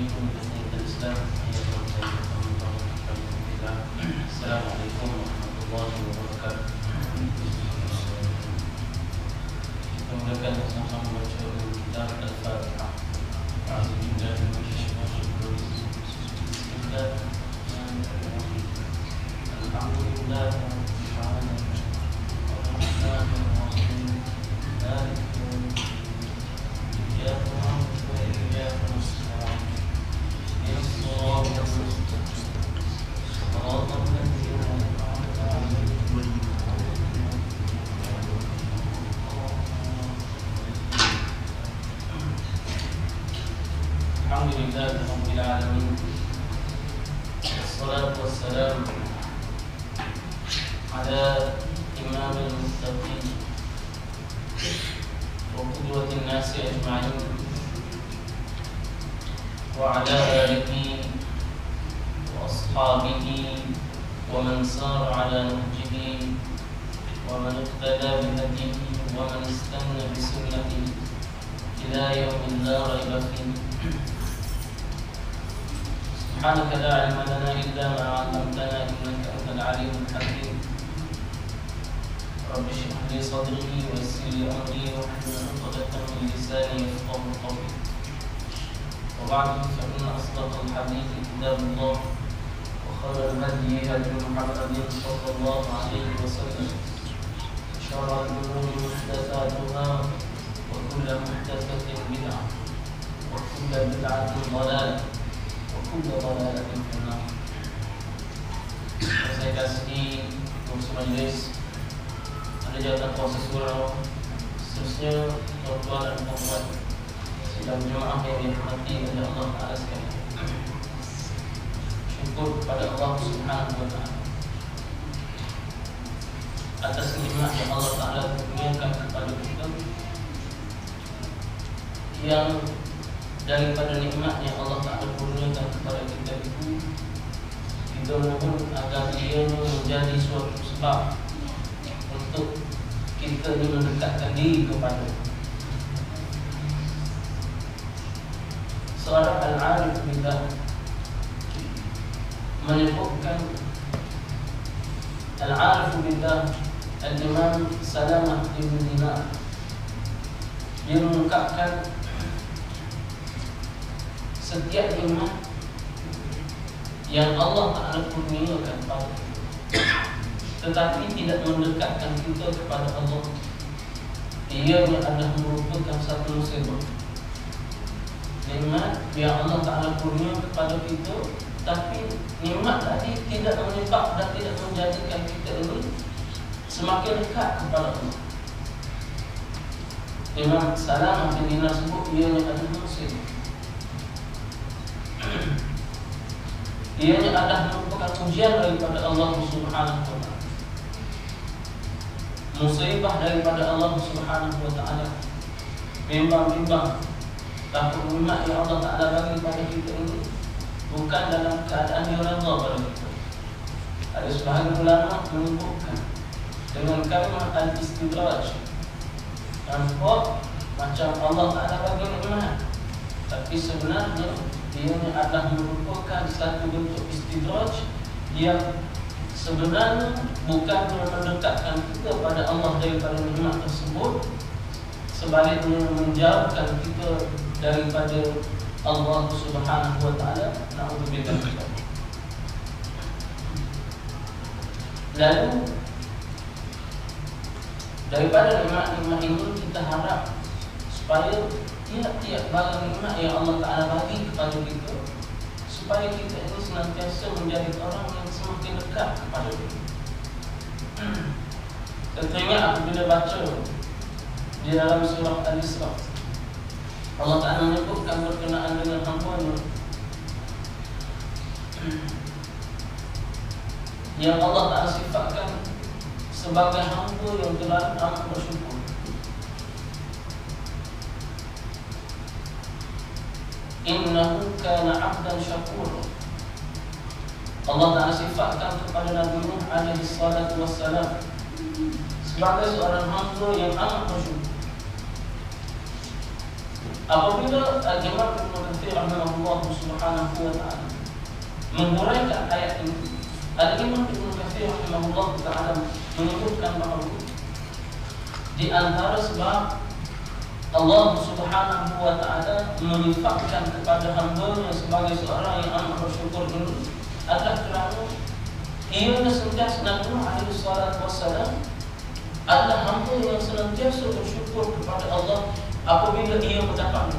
منكم بتحية الإسلام. السلام عليكم ورحمة الله وبركاته. Kita mulakan sama-sama membaca kitab Al-Fatihah. A'udzubillahi minasyaitonir rajim. Bismillahirrahmanirrahim. Alhamdulillahi rabbil alamin. Arrahmanir rahim. Maliki yaumiddin. Iyyaka na'budu wa iyyaka nasta'in. Ihdinas siratal mustaqim. Shiratal ladzina an'amta 'alaihim. Alhamdulillah rabbil alamin. Wassalatu wassalam ala imamil muttaqin wa qudwatin nasi ajma'in wa ala alihi wa ashabihi wa man sara ala nahjihi wa man iqtada bi hadihi wa man istanna bi sunnatihi ila yawmin la rayba fihi. سبحانك لا علم لنا إلا ما علمتنا إنك أنت العليم الحكيم. رب اشرح لي صدري ويسر لي أمري واحلل عقدة من لساني يفقهوا قولي. وبعد فإن أصدق الحديث كتاب الله وخير الهدي هدي محمد صلى الله عليه وسلم. شر الأمور محدثاتها وكل محدثة بدعة وكل بدعة ضلالة وكل ضلالة في النار. Saya kasih kursus majlis, ada jawatan kuasa surau, seterusnya tuan-tuan dan puan-puan sidang jemaah yang dirahmati oleh Allah Ta'ala sekalian. Syukur kepada Allah Subhanahu wa Ta'ala atas nikmat yang Allah Ta'ala kurniakan kepada kita, yang daripada nikmat yang Allah Ta'ala kurniakan kepada kita itu, kita mohon agar ia menjadi suatu sebab untuk kita ini mendekatkan diri kepada seorang al-arif billah. Menyebutkan al-arif billah Al-Imam Salamah Ibn Dinar, dia mengungkapkan setiap nikmat yang Allah Ta'ala kurniakan pada kita, tetapi tidak mendekatkan kita kepada Allah, ianya adalah merupakan satu musibah. Nikmat yang Allah Ta'ala kurniakan kepada kita, tapi nikmat tadi tidak menyebab dan tidak menjadikan kita ini semakin dekat kepada Allah. Imam Salamah bin Dinar sebut ianya adalah musibah. Ianya adalah merupakan ujian daripada Allah Subhanahu wa Ta'ala, musibah daripada Allah Subhanahu wa Ta'ala, bimbang-bimbang. Tapi nikmat yang Allah Ta'ala bagi pada kita ini bukan dalam keadaan dia redha pada kita. Ada sebahagian ulama menyebutkan dengan kalimah al-istidraj, nampak macam Allah Ta'ala bagi nikmat, tapi sebenarnya ianya adalah merupakan satu bentuk istidraj yang sebenarnya bukan mendekatkan kita pada Allah daripada nikmat tersebut, sebaliknya menjauhkan kita daripada Allah Subhanahu wa Ta'ala. Na'udzubillah. Lalu daripada nikmat-nikmat ini kita harap supaya tiap-tiap barang nikmat yang Allah Ta'ala bagi kepada kita, supaya kita ini senantiasa menjadi orang yang semakin dekat kepada dia. Tentunya apabila baca di dalam surah Al-Isra, Allah Ta'ala menyebutkan berkenaan dengan hamba-Nya yang Allah Ta'ala sifatkan sebagai hamba yang telah amat bersyukur. Innahu kana 'abdan syakura. Allah Ta'ala sifatkan kepada Nabi Nuh alaihi salatu wassalam sebagai seorang hamba yang amat bersyukur. Apabila Al-Imam Ibn Katsir rahimahullah Subhanahu wa taala menguraikan ayat ini. Al-Imam Ibnu Katsir rahimahullah taala menyebutkan bahawa di antara sebab Allah Subhanahu wa taala menyifatkan kepada hamba-Nya sebagai seorang yang amat bersyukur ini adalah kerana ia sentiasa Nabi alaihi salatu wassalam adalah hamba yang senantiasa bersyukur kepada Allah apabila ia mendapat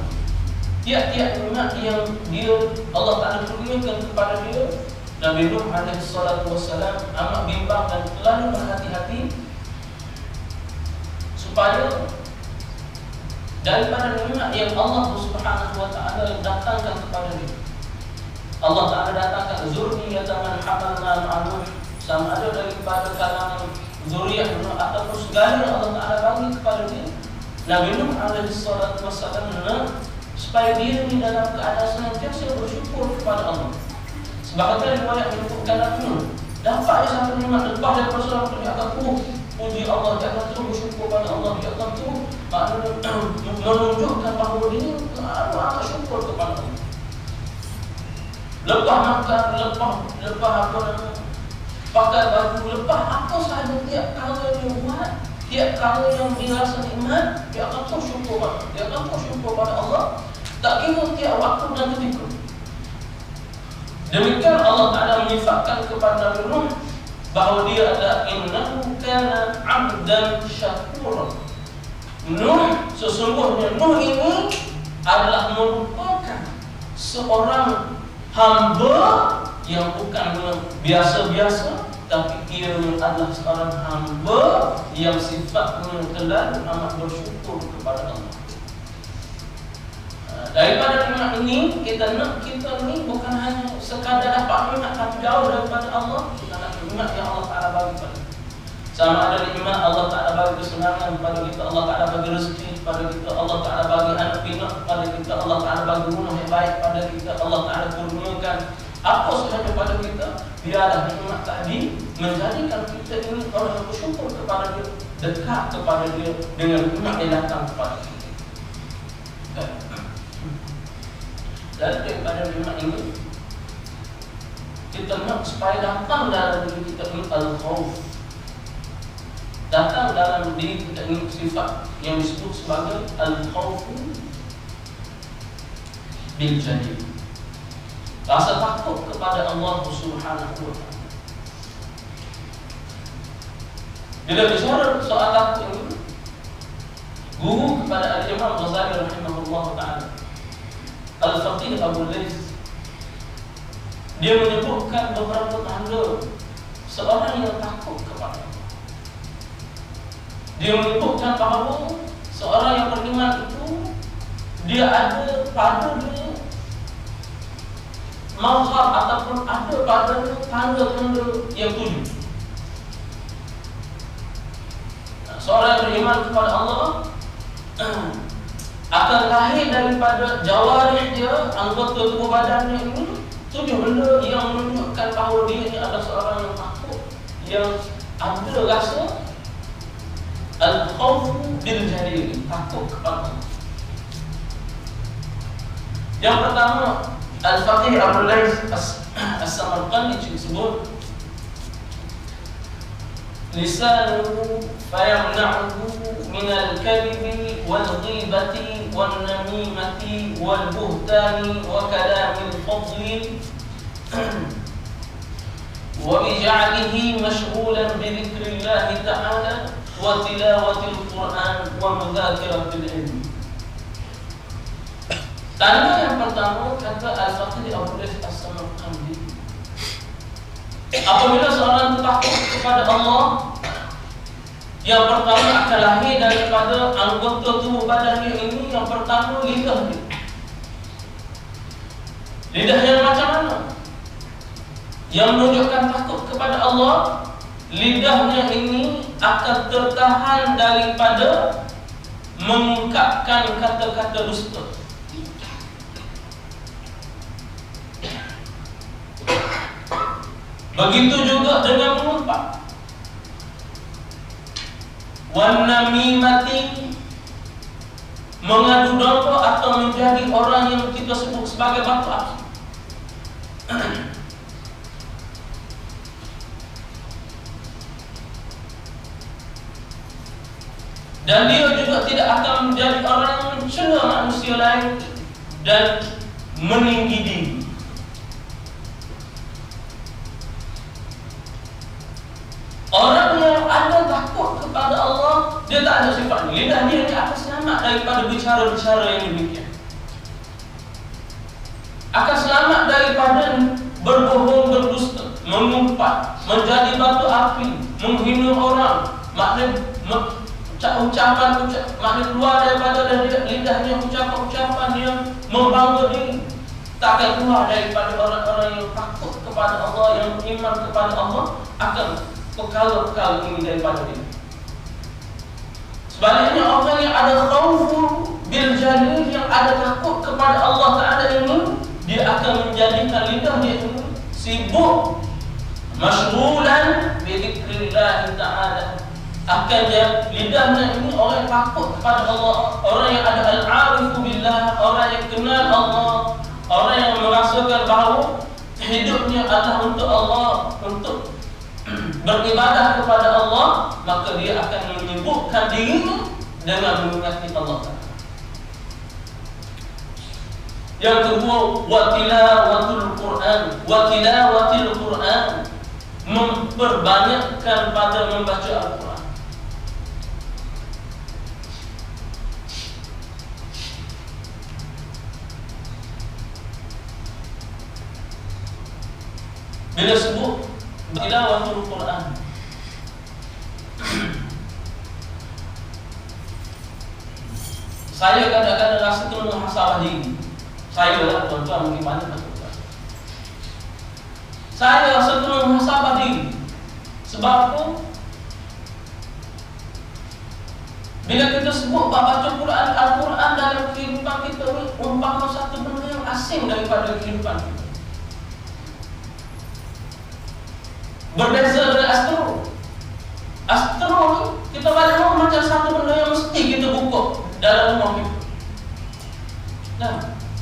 tiap-tiap nikmat yang Allah Taala kurniakan kepada dia. Nabi Nuh alaihi salatu wassalam amat bimbang dan selalu berhati-hati supaya daripada nikmat yang Allah Subhanahu wa taala datangkan kepada dia. Allah Taala datangkan zurriyatan man hamalna ma'nuh, sama ada daripada kalangan zuriat Nuh ataupun segala yang Allah Taala bagi kepada dia. Nabi Nuh alaihi salatu wassalam supaya dia di dalam keadaan senantiasa bersyukur kepada Allah. Sebagaimana riwayat menyebutkan Nabi Nuh dapat satu nikmat lepas daripada seorang dia akan puji Allah, dia akan terus bersyukur kepada Allah, dia akan terus menunjukkan bahawa dia amat syukur kepada Allah. Lepas makan, lepas apa nama, pakai baju, lepas apa sahaja tiap kali dia buat, tiap kali yang dirasa nikmat, dia akan terus syukur pada Allah. Dia akan terus syukur pada Allah, tak kira tiap waktu dan ketika. Demikian Allah Ta'ala menyifatkan kepada Nabi Nuh bahawa dia adalah innahu kana 'abdan syakura. Nuh, sesungguhnya Nuh ini adalah merupakan seorang hamba yang bukan biasa-biasa, tapi ia adalah seorang hamba yang sifatnya terlalu amat bersyukur kepada Allah. Daripada nikmat ini kita ni bukan hanya sekadar dapat nikmat tapi jauh daripada Allah. Kita nak nikmat yang Allah Ta'ala bagi kepada kita. Sama ada nikmat Allah Ta'ala bagi kesenangan kepada kita, Allah Ta'ala bagi rezeki kepada kita, Allah Ta'ala bagi anak pinak kepada kita, Allah Ta'ala bagi rumah yang baik kepada kita, Allah Ta'ala kurniakan apa sahaja kepada kita. Biarlah nikmat tadi menjadikan kita ini orang yang bersyukur kepada dia, dekat kepada dia dengan nikmat yang datang kepada kita. Dan daripada nikmat ini kita nak supaya datang dalam diri kita ini al-khawf, datang dalam diri kita ini sifat yang disebut sebagai al-khawf bil jalil, rasa takut kepada Allah Subhanahu wa taala. Bila bicara soal takut ini, guru kepada Al-Imam Ghazali rahimahullah taala, Al-Faqih Abu Lays, dia menyebutkan beberapa tanda seorang yang takut kepada Allah. Dia menyebutkan bahawa seorang yang beriman itu dia ada pada dia mazhar ataupun ada pada tanda-tanda yang 7. Seorang yang beriman kepada Allah akan lahir daripada jawarih dia, anggota tubuh badannya ini 7 benda yang menunjukkan bahawa dia ini adalah seorang yang takut, yang ada rasa al-khawf bil jalil, takut kepada Allah. Yang pertama, Al-Faqih Abu Lays As-Samarqandi disebut lisanuhu fayamna'uhu min al-kadhibi wal-ghibati wan-namimati wal-buhtani wa kalamil fadli wa bija'alihi mashghulan bi dhikrillahi ta'ala wa tilawatil Qur'an wa mudhakiratil ilm. Tanda yang pertama kata Al-Faqih Abu Lays As-Samarqandi, apabila seorang takut kepada Allah, yang pertama akan lahir daripada anggota tubuh badannya ini. Yang pertama, lidah dia. Lidah yang macam mana? Yang menunjukkan takut kepada Allah, lidahnya ini akan tertahan daripada mengungkapkan kata-kata dusta. Begitu juga dengan mengumpat. Wan namimati, mengadu domba atau menjadi orang yang kita sebut sebagai batu akik. Dan dia juga tidak akan menjadi orang yang mencela manusia lain dan meninggi diri. Orang yang ada takut kepada Allah, dia tak ada sifat ini. Lidah dia akan selamat daripada bicara-bicara yang demikian. Akan selamat daripada berbohong, berdusta, mengumpat, menjadi batu api, menghina orang. Maknanya ucapan maknanya keluar daripada lidahnya ucapan-ucapan yang membangga diri. Tak akan keluar daripada orang-orang yang takut kepada Allah, yang beriman kepada Allah, akan perkara-perkara ini daripada dia. Sebaliknya orang yang ada khaufun bil jalil, yang ada takut kepada Allah Ta'ala ini, dia akan menjadikan lidah dia ini sibuk, masyghulan bi dzikrillah Ta'ala. Akan dia lidahnya ini orang yang takut kepada Allah, orang yang ada al-arifu billah, orang yang kenal Allah, orang yang merasakan bahawa hidupnya adalah untuk Allah, untuk beribadah kepada Allah, maka dia akan menyibukkan dirinya dengan mengingati Allah. Yang kedua, wa tilawatul Quran. Wa tilawatil Quran, memperbanyakkan pada membaca Al-Quran. Bila sebut tilawatul Quran, saya kadang-kadang rasa kena muhasabah diri. Saya lah, tuan-tuan mungkin mana betul. Saya rasa kena muhasabah diri. Sebab apa? Bila kita sebut baca Quran, Al-Quran dalam kehidupan kita ni umpama satu benda yang asing daripada kehidupan kita. Berbeza dengan astro. Astro ni kita balik rumah macam satu benda yang mesti kita buka dalam rumah kita. Nah,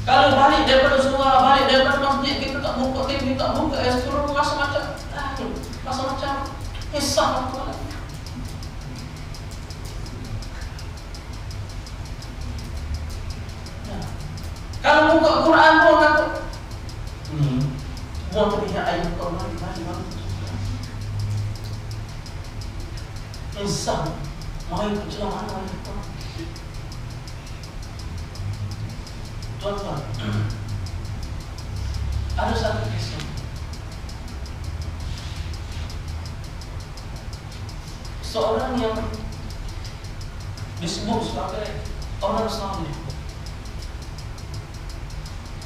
kalau balik daripada surau, balik daripada masjid, kita tak buka TV, tak buka astro, rasa macam rasa macam hisap apa lagi. Nah, kalau buka Quran pun kata buat terlihat ayat Quran mari. Insan mari kecelakaan mari. Tuan-tuan, ada satu kisah. Seorang yang disebut sebagai orang saleh.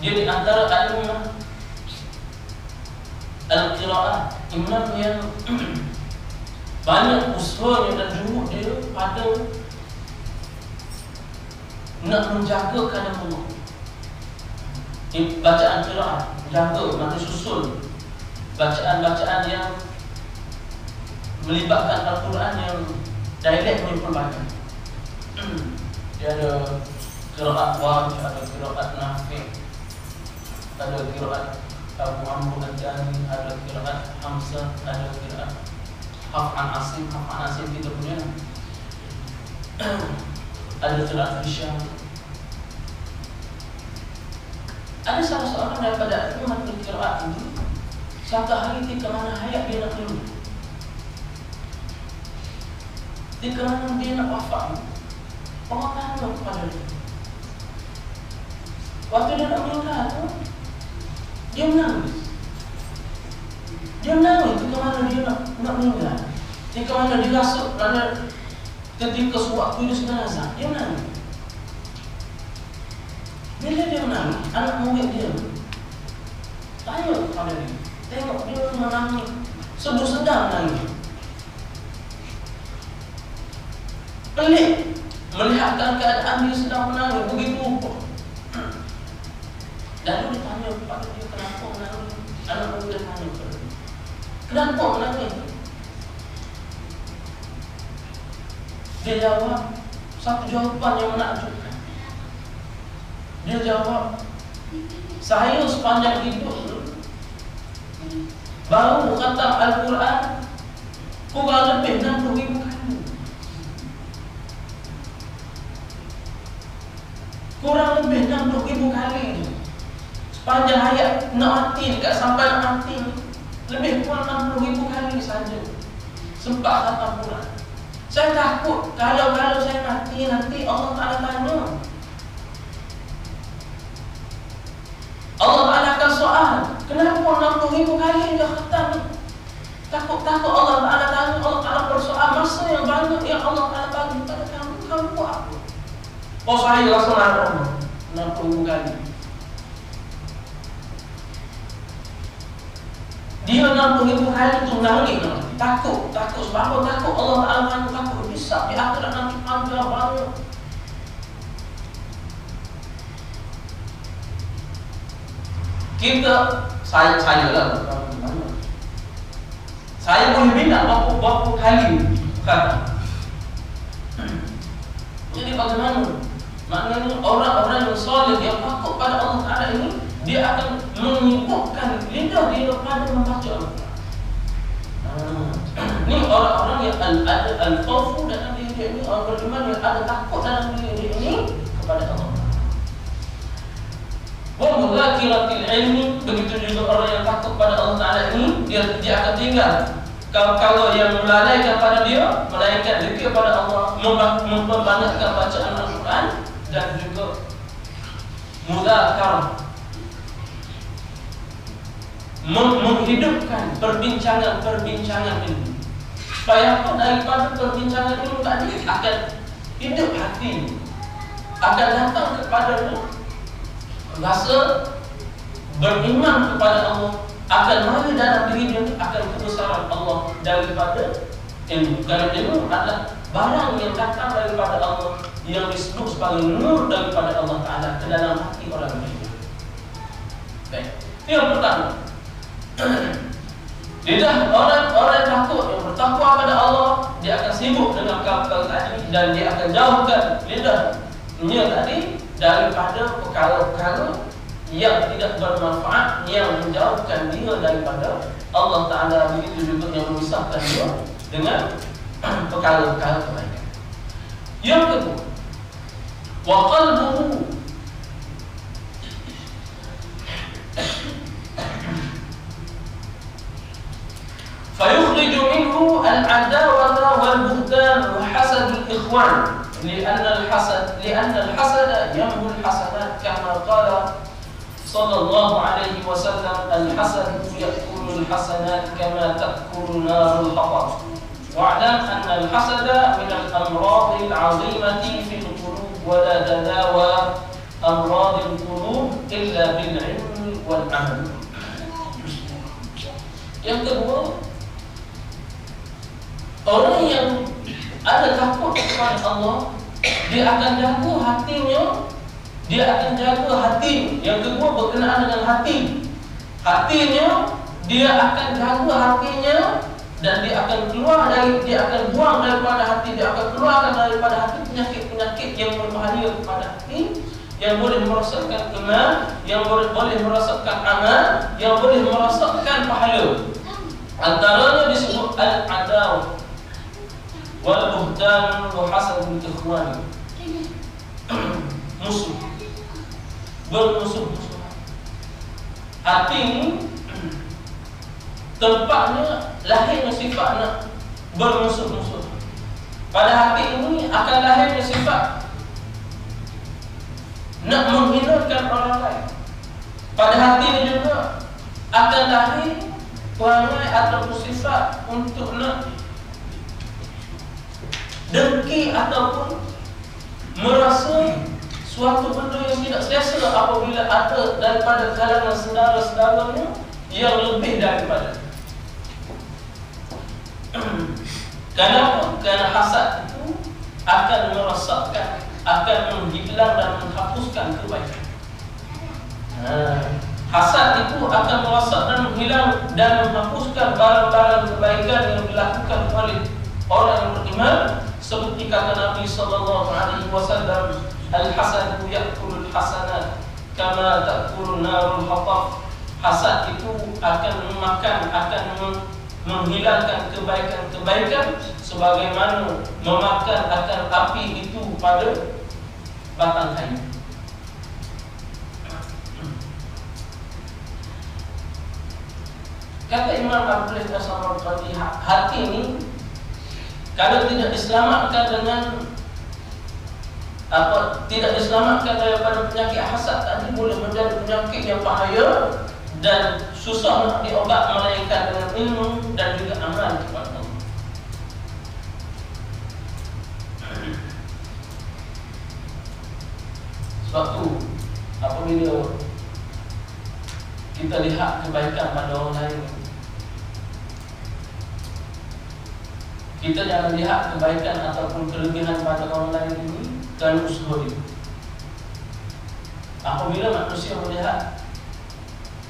Dia di antara alimah al-qiraah, imam yang banyak usahanya dan juhud dia pada nak menjaga kalam Allah. Bacaan qiraah, jaga, nanti susun bacaan-bacaan yang melibatkan Al-Quran yang direct punya pelbagai. Dia ada qiraat Warsh, ada qiraat Nafi', ada qiraat Abu Amr al-Jani, ada qiraat Hamzah, ada qiraat Haf'an Asim. Haf'an Asim kita punya. Ada qiraat Hisham. Ada salah seorang daripada umat qiraat ini, satu hari ketika mana hayat dia nak meninggal, ketika mana dia nak wafat, Allah tanya kepada dia. Waktu dia nak meninggal tu, dia menangis. Dia menangis ketika mana dia nak meninggal, ketika mana dia rasa ketika sewaktu dia jenazah, dia menangis. Bila dia menangis, anak murid dia tanya kepada dia, tengok dia menangis, sebut sedang menangis. Pelik melihatkan keadaan dia sedang menangis begitu rupa. Lalu dia tanya kepada dia, kenapa menangis? Anak murid dia tanya kepada dia, kenapa menangis? Dia jawab satu jawapan yang menakjubkan. Dia jawab, saya sepanjang hidup Baru khatam Al-Quran kurang lebih 60,000 kali. Kurang lebih 60,000 kali. Sepanjang hayat nak mati, dekat sampai nak mati, lebih kurang 60,000 kali saja sempat khatam Quran. Saya takut kalau saya mati nanti Allah Ta'ala tanya. Allah Ta'ala akan soal, kenapa 60,000 kali dah khatam? Takut Allah Ta'ala tanya. Allah Ta'ala bersoal, masa yang banyak yang Allah Ta'ala bagi pada kamu buat apa? Oh, saya rasa marah 60,000 kali. Dia 60,000 kali tu nangis. Takut sebab apa? Takut Allah Ta'ala tanya. Takut bisa di akhirat nanti panjang banyak. Saya lah, saya boleh bilang berapa kali kata. Jadi bagaimana? Maknanya orang-orang yang soleh, yang takut pada Allah Ta'ala ini, dia akan menyibukkan lidah dia pada membaca Al-Quran. Ini orang-orang yang ada al-khawfu dalam diri dia ini, orang beriman yang ada takut dalam diri dia ini kepada Allah. Wa mudhakiratil ilmi, begitu juga orang yang takut pada Allah Ta'ala ini, dia akan tinggal. Kalau yang melalaikan pada dia, melainkan zikir pada Allah, membanyakkan bacaan Al-Quran, dan juga mudzakarah, menghidupkan perbincangan ini. Supaya apa? Daripada perbincangan ini tadi akan hidup hati, akan datang kepadanya rasa beriman kepada Allah, akan mari dalam diri dia akan kebesaran Allah daripada ilmu. Kerana ilmu adalah barang yang datang daripada Allah, yang disebut sebagai nur daripada Allah Ta'ala ke dalam hati orang beriman. Baik, itu yang pertama. Lidah orang takut, yang bertakwa pada Allah, dia akan sibuk dengan perkara tadi, dan dia akan jauhkan lidahnya tadi daripada perkara-perkara yang tidak bermanfaat, yang menjauhkan dia daripada Allah Ta'ala. Begitu juga yang memisahkan dia dengan perkara-perkara kebaikan. Yang kedua, wa qalbuhu, fayukhriju minhu al-adawata wal-buhtan wa hasad al-ikhwan, lianna al-hasad yamhu al-hasanat, kama qala sallallahu alaihi wasallam, al-hasad ya'kulu al-hasanat kama ta'kulu naru al-hatab. Wa'lam anna al-hasada min al-amrad al-'azimati fi al-qulub, wa la tadawa amrad al-qulub illa bil-'ilmi wal-'amal. Yang kedua, orang yang ada takut kepada Allah, dia akan jaga hatinya. Dia akan jaga hati. Yang kedua berkenaan dengan hati. Hatinya, dia akan jaga hatinya, dan dia akan buang daripada hati, dia akan keluarkan daripada hati penyakit-penyakit yang berbahaya kepada hati, yang boleh merosakkan iman, yang boleh merosakkan amal, yang boleh merosakkan pahala. Antaranya disebut al-adaw wal-buhtan wa hasad al-ikhwan. Musuh, bermusuh-musuhan. Hati ini tempatnya, lahirnya sifat nak bermusuh-musuh. Pada hati ini akan lahirnya sifat nak menghinakan orang lain. Pada hati ini juga akan lahir perangai atau sifat untuk nak dengki ataupun merasa suatu benda yang tidak selesa apabila ada daripada kalangan saudara-saudaranya yang lebih daripada. Kenapa? Kerana hasad itu akan merosakkan, akan menghilang dan menghapuskan kebaikan. Hasad itu akan merosak dan menghilang dan menghapuskan barang-barang kebaikan yang dilakukan oleh orang yang beriman, seperti kata Nabi sallallahu alaihi wasallam, al-hasadu ya'kulul hasanat kama ta'kulun narul hatab. hasad itu akan menghilangkan kebaikan-kebaikan sebagaimana memakan akan api itu pada batang kayu. Kata Imam Abdul As-Samarqandi, hati ini kalau tidak diselamatkan dengan tidak diselamatkan daripada penyakit hasad tadi, boleh menjadi penyakit yang bahaya dan susah nak diobat melainkan dengan ilmu dan juga amal kepada Allah. Sebab tu apabila kita lihat kebaikan pada orang lain, kita jangan lihat kebaikan ataupun kelebihan pada orang lain ini kerana usaha dia. Apabila manusia melihat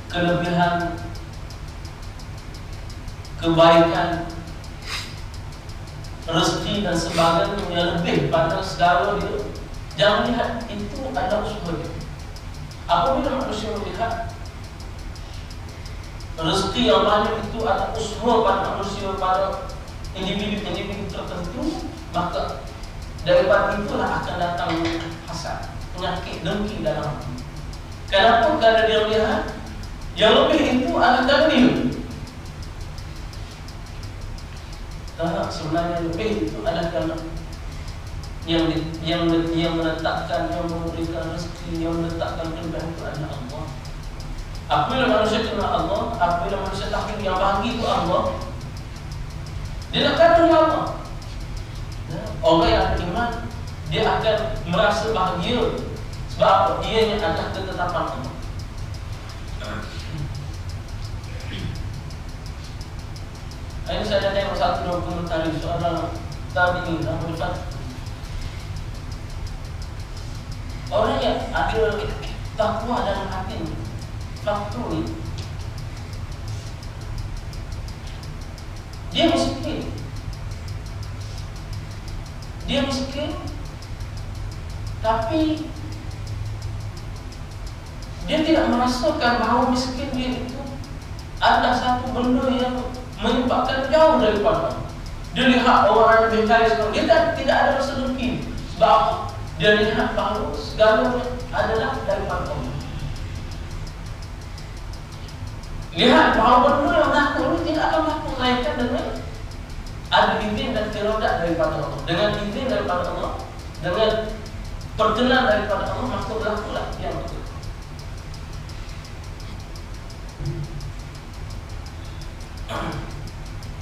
kelebihan, kebaikan, rezeki dan sebagainya yang lebih pada segala dia, jangan lihat itu adalah usaha dia. Apabila manusia melihat rezeki yang banyak itu adalah usaha pada manusia, pada individu-individu tertentu, maka daripada itulah akan datang hasad, penyakit dengki dalam hati. Kenapa? Kerana dia melihat yang lebih itu adalah dia. Sebenarnya lebih itu adalah kerana yang menetapkan, yang memberikan rezeki, yang menetapkan kelebihan itu adalah Allah. Apabila manusia kenal Allah, apabila manusia tahu yang bagi itu Allah, dia akan kenal Allah. Orang yang beriman, dia akan merasa bahagia. Sebab apa? Ianya adalah ketetapan Allah. Ini saya tengok satu dokumentari seorang tabi'in Abu Fath. Orang yang ada takwa dalam hati, faktu ni, dia miskin. Dia miskin, tapi dia tidak merasakan bahawa miskin dia itu ada satu benda yang menyebabkan jauh daripada Allah. Dia lihat orang yang lebih kaya sekarang, dia tidak ada rasa dengki. Sebab dia lihat bahawa segalanya adalah daripada Allah. Lihat bahawa benda yang berlaku ini tidak akan berlaku melainkan dengan ada izin dan kehendak daripada Allah. Dengan izin daripada Allah, dengan perkenan daripada Allah, maka berlakulah yang betul.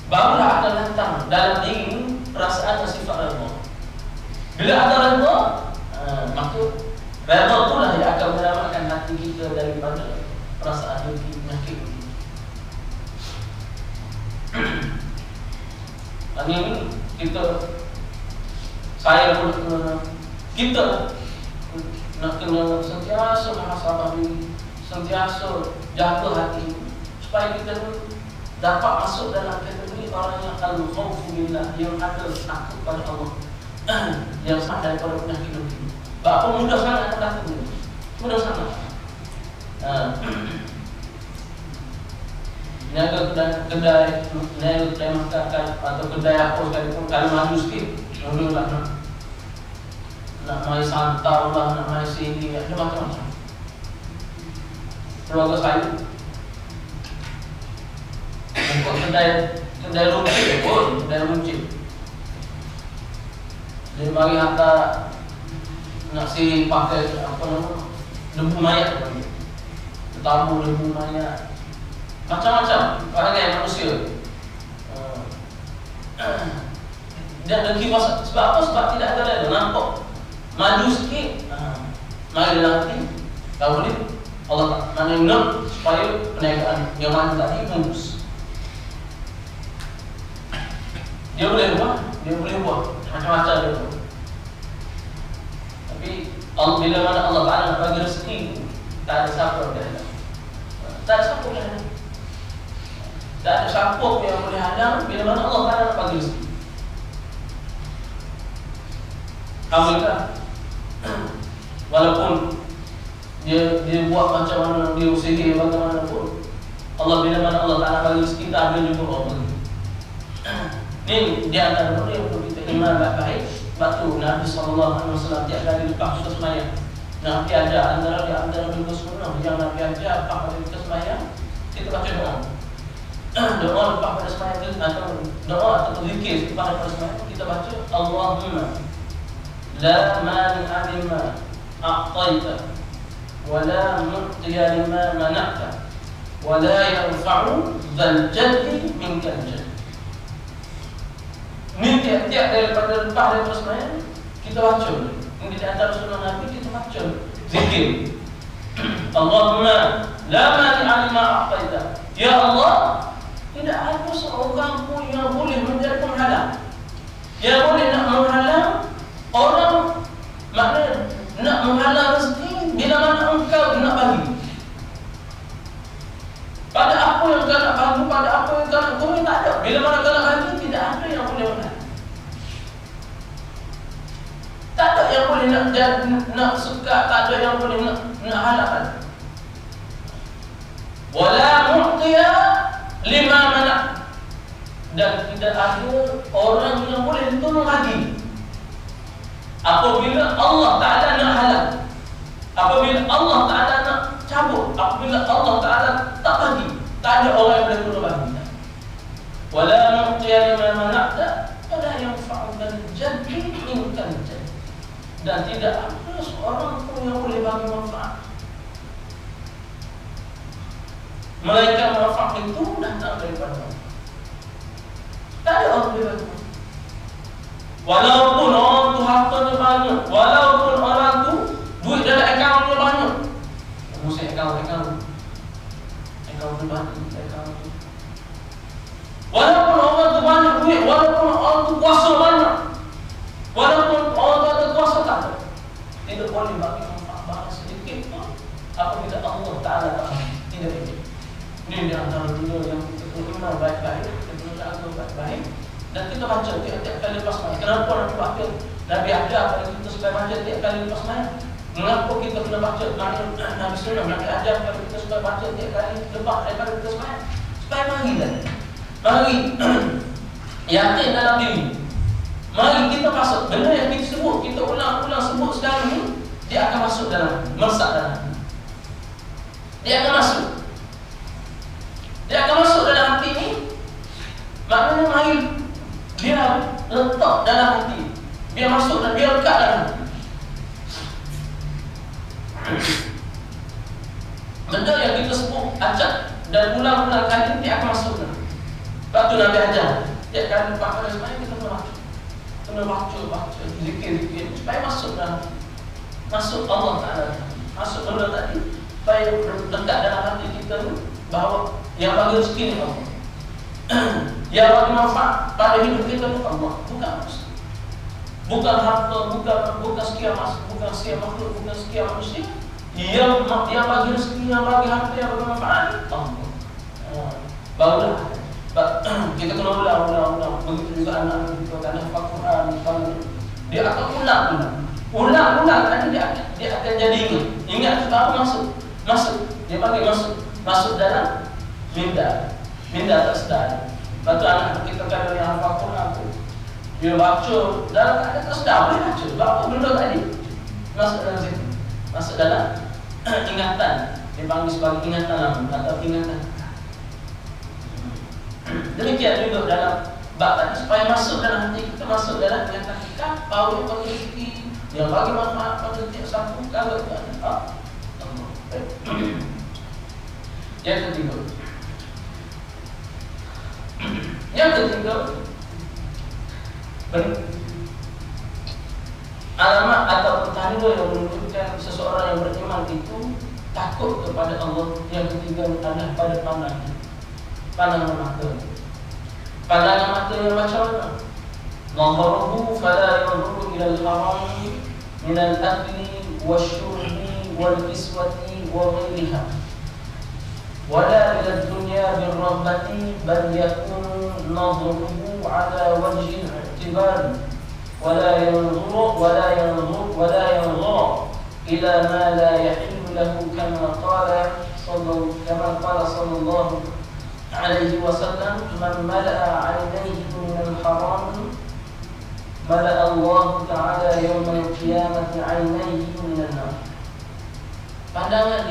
Barulah akan datang dalam diri ini perasaan dan sifat redha. Bila ada redha, maka redha itulah yang akan menyelamatkan hati kita daripada perasaan dengki, penyakit. Ini saya pun kita nak kena sentiasa muhasabah diri, sentiasa jaga hati supaya kita dapat masuk dalam kategori orang yang al-khawfu billah, yang ada takut pada Allah, yang sama daripada penyakit dengki. Bapa mudah sangat takut, mudah sangat. Niaga kedai makan atau kedai apa sekalipun, kalau maju sikit, mulalah nak main santau lah, nak main sini, ada macam-macam. Keluarga saya buka kedai runcit pun, kedai runcit. Dia bagi hantar nak si pakai apa nama, lembu mayat, tabu lembu mayat, macam-macam perangai manusia. Dan dengki pasal sebab apa? Sebab tidak ada reda. Nampak maju sikit, mari dalam hati, kalau boleh Allah tak mana nak supaya perniagaan yang maju tadi bungkus. Dia boleh buat, macam-macam dia buat. Tapi bila mana Allah Ta'ala nak bagi rezeki, tak ada siapa yang boleh. Tak ada siapa yang boleh. Tak ada siapa yang boleh hadang bila mana Allah Ta'ala nak bagi rezeki. Alhamdulillah. Walaupun dia buat macam mana, dia usaha bagaimana pun, Allah bila mana Allah Ta'ala bagi rezeki, kita ambil juga orang. Ini di antara benda yang perlu kita iman baik-baik. Batu Nabi SAW tiap kali lepas kita semayang, Nabi ajar antara benda sunnah yang Nabi ajar lepas pada kita semayang, kita baca doa. Doa lepas pada semayang atau doa atau zikir lepas pada semayang, kita baca Allahumma la mani'a lima a'taita wa la mu'tiya lima mana'ta wa la yanfa'u dzal jaddi minkal jadd. Ini tiap-tiap daripada semayang kita baca. Ini di antara sunnah Nabi, kita baca zikir. Allahumma la mani'a lima a'taita. Ya Allah, tidak ada seorang pun yang boleh menjadi penghalang. Yang boleh nak menghalang orang, maknanya nak menghalang rezeki bila mana engkau nak bagi. Pada apa yang kau nak bagi, pada apa yang kau nak beri, tak ada. Bila mana kau nak bagi, tidak ada yang boleh menghalang. Tak ada yang boleh nak suka, tak ada yang boleh nak halang. Wala mu'tiya lima mana, dan tidak ada orang yang boleh ditolong lagi apabila Allah Ta'ala nak halang, apabila Allah Ta'ala nak cabut, apabila Allah Ta'ala tak bagi, tak ada orang yang boleh tolong lagi. Wala mu'tiya lima mana'ta wala yanfa'u dzal jaddi minkal jadd, dan tidak ada seorang pun yang boleh bagi manfaat melainkan manfaat itu datang daripada Allah. Tak ada orang boleh bagi. Walaupun orang tu hartanya banyak, walaupun orang tu duit dalam akaunnya banyak, mesti akaun tu banyak, walaupun orang tu banyak duit, walaupun orang tu kuasa banyak, walaupun orang tu ada kuasa, tak ada, tidak boleh bagi manfaat bahkan sedikit pun apabila Allah Ta'ala tak bagi. Tidak boleh. Ini di antara benda yang kita perlu iman baik-baik, kita perlu jaga baik-baik, dan kita baca tiap-tiap kali lepas semayang. Kenapa Nabi baca? Nabi ajar pada kita supaya baca tiap kali lepas semayang. Mengapa kita kena baca? Nabi Sunnah Nabi ajar pada kita supaya baca tiap kali lepas daripada kita semayang, supaya mari yakin dalam diri. Mari kita masuk benda yang kita sebut, kita ulang-ulang sebut sekarang ni, dia akan masuk dalam, meresap dalam, dia akan masuk. Dia akan masuk dalam hati ni. Maknanya mari dia letak dalam hati, dia masuk dan dia lekat dalam hati. Benda yang kita sebut acak dan ulang-ulang kali, dia akan masuk dalam. Sebab tu Nabi ajar tiap kali lepas pada semayang kita kena baca zikir supaya masuk dalam, masuk Allah Ta'ala, masuk benda tadi, supaya lekat dalam hati kita ni bahawa yang bagi rezeki ni Allah, yang bagi manfaat pada hidup kita ni Allah, bukan manusia, bukan harta, bukan sekian makhluk, bukan sekian manusia. Yang bagi rezeki, yang bagi harta, yang bagi manfaat Allah. Barulah kita kena ulang. Begitu juga anak kita kena hafal Quran, dia akan ulang. Nanti dia akan jadi ingat sekarang masuk. Dia panggil masuk dalam minda tak sedar. Lepas tu anak kita kalau yang hafal Quran tu, dia baca dalam keadaan tak sedar, boleh baca. Sebab apa benda tadi masuk dalam situ, masuk dalam ingatan. Dia panggil sebagai ingatan atau ingatan. Demikian juga dalam bab tadi, supaya masuk dalam hati kita, masuk dalam ingatan kita, bahawa yang bagi rezeki, yang bagi manfaat pada setiap satu kalau itu ada Allah. Yang ketiga, alamat atau tanda yang menunjukkan seseorang yang beriman itu takut kepada Allah. Yang ketiga adalah pada pandangan mata. Pandangan mata yang macam mana? Nadharuhu fala yanzuru ila al-haram min al-akli wash-shurbi wal-kiswati wa ghayriha, wala ila ad-dunya bir-raghbati, bal yakun nadharuhu ala wajhi al-i'tibar, wala yanzuru ila ma la yahillu lahu, kama qala كما قال صلى الله عليه وسلم من ملأ عينيه من الحرام ملأ الله تعالى يوم القيامة عينيه من النار. Pandangan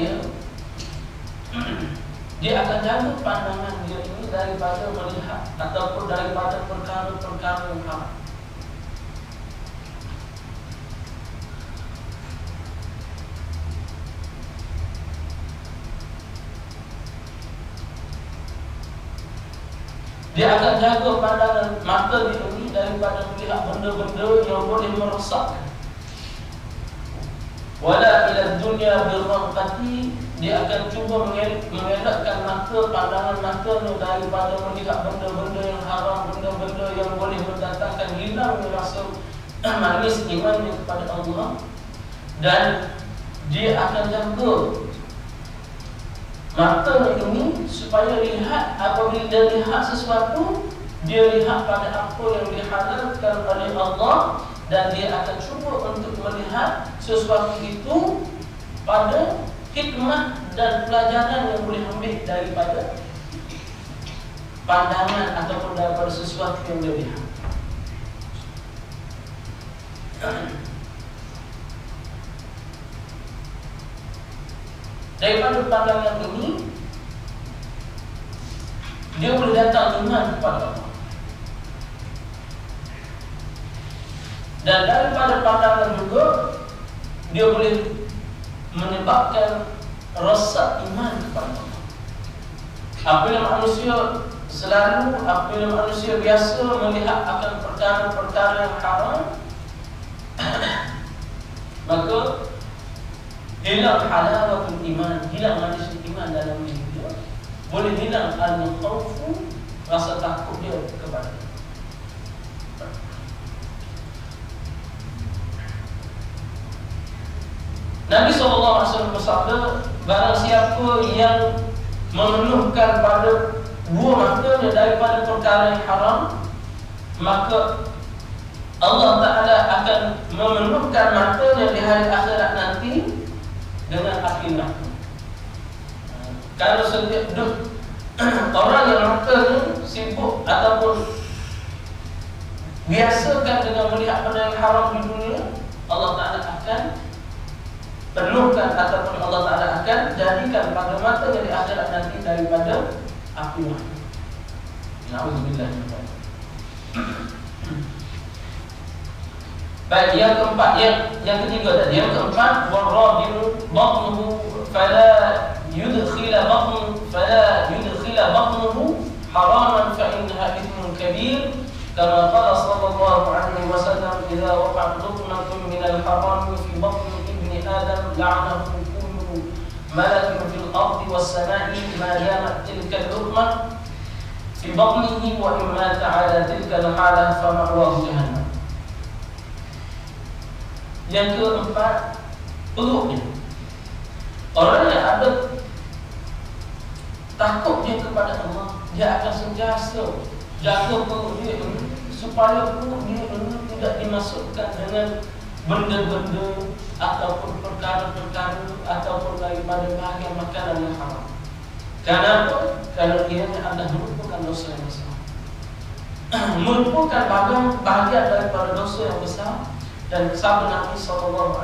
dia akan jaga pandangan dia ini daripada melihat ataupun daripada perkara-perkara yang haram. Dia akan jaga pandangan mata dia ini daripada melihat benda-benda yang boleh merosakkan. Wala ila dunya birraqati, dia akan cuba mengelakkan mata, pandangan matanya daripada melihat benda-benda yang haram, benda-benda yang boleh mendatangkan hilang rasa manis imannya kepada Allah. Dan dia akan jaga matanya ini supaya lihat, apabila dia lihat sesuatu, dia lihat pada apa yang dihalalkan oleh Allah, dan dia akan cuba untuk melihat sesuatu itu pada hikmah dan pelajaran yang boleh ambil daripada pandangan ataupun daripada sesuatu yang dia lihat. Daripada pandangan ini, dia boleh datang iman kepada Allah. Dan daripada pandangan juga, dia boleh menyebabkan rasa iman kepada Allah. Apabila manusia selalu, apabila manusia biasa melihat akan perkara-perkara yang haram, maka hilang halawatul iman, hilang manis iman dalam diri dia. Boleh hilang al-khawfu, rasa takut dia kepada Allah. Nabi SAW bersabda, barang siapa yang memenuhkan pada dua matanya daripada perkara yang haram, maka Allah Ta'ala akan memenuhkan matanya di hari akhirat nanti dengan api neraka. Kalau setiap orang yang matanya sibuk ataupun biasakan dengan melihat benda yang haram di dunia, Allah Ta'ala akan penuhkan ataupun Allah Ta'ala akan jadikan pada matanya di akhirat nanti daripada api neraka. Na'udzubillah. Baik, yang keempat, yang ketiga tadi. Yang keempat, warabiu batnuhu fala yudkhila batnuhu haraman fa innaha ithmun kabir. Kama qala sallallahu alaihi wasallam, idza waqa'at luqmatun min al-haram fi batni ibni adam la'anahu kullu malakin fil ardi was sama'i ma yamat tilka al-luqmah fi batnihi wa imma ta'ala tilka al-halah fa ma'wahu jahannam. Yang keempat, perutnya. Orang yang ada takutnya kepada Allah, dia akan sentiasa jaga perut dia ini supaya perut dia ini tidak dimasukkan dengan benda-benda ataupun perkara-perkara ataupun daripada bahagian makanan yang haram. Kenapa? Kerana ianya adalah merupakan dosa yang besar. Merupakan bahagian daripada dosa yang besar. Dan sabda Nabi SAW